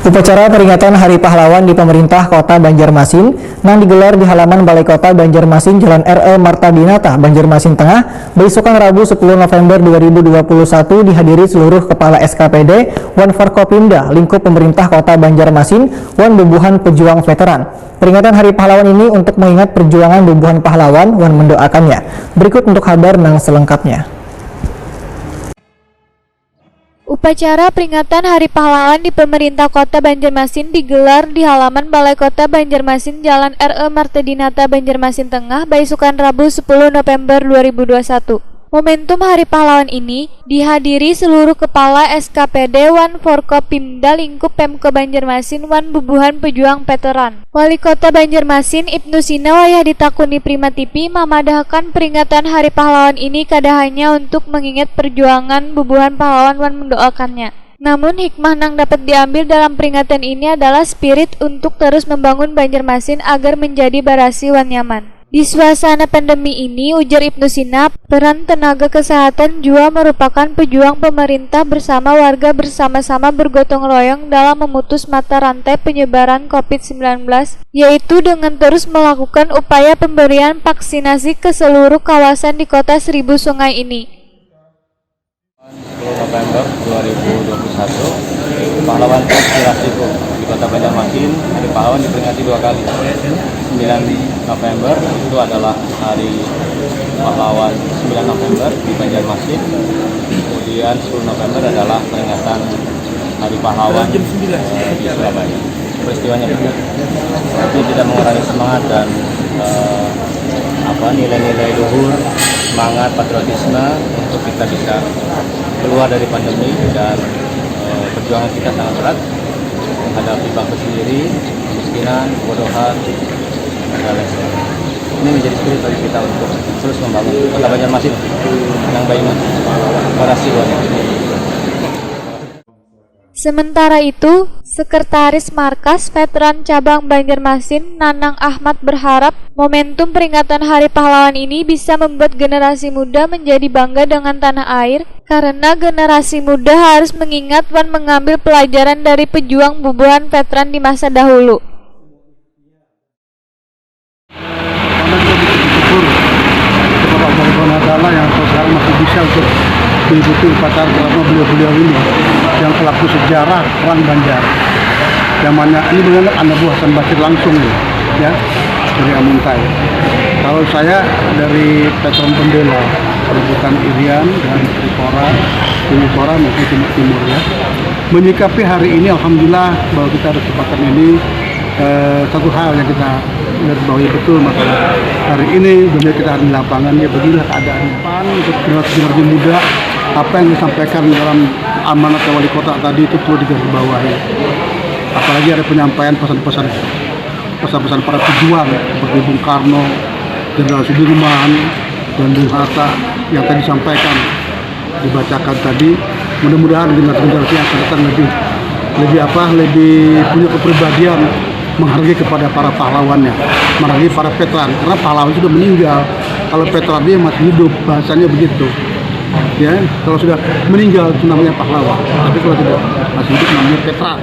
Upacara peringatan Hari Pahlawan di pemerintah Kota Banjarmasin yang digelar di halaman Balai Kota Banjarmasin Jalan R.E. Marta Dinata, Banjarmasin Tengah, besokan Rabu 10 November 2021 dihadiri seluruh kepala SKPD, Wan Forkopimda, lingkup pemerintah Kota Banjarmasin, Wan Bubuhan Pejuang Veteran. Peringatan Hari Pahlawan ini untuk mengingat perjuangan Bubuhan Pahlawan, Wan mendoakannya. Berikut untuk kabar yang selengkapnya. Upacara peringatan Hari Pahlawan di pemerintah Kota Banjarmasin digelar di halaman Balai Kota Banjarmasin Jalan R.E. Marta Dinata, Banjarmasin Tengah, besokan Rabu 10 November 2021. Momentum Hari Pahlawan ini dihadiri seluruh kepala SKPD, Wan Forkopimda, lingkup Pemko Banjarmasin, Wan Bubuhan Pejuang Veteran. Wali Kota Banjarmasin Ibnu Sina wayah ditakuni Prima TV memadahkan peringatan Hari Pahlawan ini kadahannya untuk mengingat perjuangan Bubuhan Pahlawan, Wan mendoakannya. Namun hikmah yang dapat diambil dalam peringatan ini adalah spirit untuk terus membangun Banjarmasin agar menjadi barasi wan nyaman. Di suasana pandemi ini, ujar Ibnu Sina, peran tenaga kesehatan juga merupakan pejuang pemerintah bersama warga bersama-sama bergotong royong dalam memutus mata rantai penyebaran COVID-19, yaitu dengan terus melakukan upaya pemberian vaksinasi ke seluruh kawasan di kota Seribu Sungai ini. 10 November 2021, Pahlawan Inspirasiku di Kota Banjarmasin. Hari Pahlawan diperingati 2 kali. 9 November itu adalah Hari Pahlawan 9 November di Banjarmasin. Kemudian 10 November adalah peringatan Hari Pahlawan di Surabaya. Peristiwanya benar. Tapi tidak mengurangi semangat dan nilai-nilai luhur, semangat patriotisme untuk kita bisa keluar dari pandemi dan perjuangan kita sangat berat menghadapi bangsa sendiri, kemiskinan, kebodohan, dan lain-lain. Ini menjadi spirit bagi kita untuk terus membangun Kota Banjarmasin yang baik, barasi luarnya. Sementara itu, Sekretaris Markas Veteran Cabang Banjarmasin, Nanang Ahmad, berharap momentum peringatan Hari Pahlawan ini bisa membuat generasi muda menjadi bangga dengan tanah air, karena generasi muda harus mengingat dan mengambil pelajaran dari pejuang Bubuhan veteran di masa dahulu. Yang sekarang masih bisa untuk mengikuti upacara bersama beliau-beliau ini yang pelaku sejarah perang Banjar. Yang mana ini mengenai anak buah Hasan Basir langsung ya dari Amuntai. Kalau saya dari Veteran Pembela Perebutan Irian dan Timur maupun Timur ya, menyikapi hari ini alhamdulillah bahwa kita ada kesempatan ini. Satu hal yang kita lihat bahwa betul masalah hari ini dunia kita hari di lapangan ya, beginilah keadaan depan untuk generasi muda. Apa yang disampaikan dalam amanat wali kota tadi itu perlu digarisbawahi. Apalagi ada penyampaian pesan-pesan para pejuang seperti Bung Karno, Jenderal Sudirman, dan Bung Hatta yang tadi disampaikan, dibacakan tadi. Mudah-mudahan generasi yang akan datang lebih punya kepribadian, menghargai kepada para pahlawannya, menghargai para veteran, karena pahlawan sudah meninggal. Kalau veteran dia masih hidup, bahasanya begitu. Ya, kalau sudah meninggal itu namanya pahlawan, tapi kalau tidak masih hidup namanya veteran.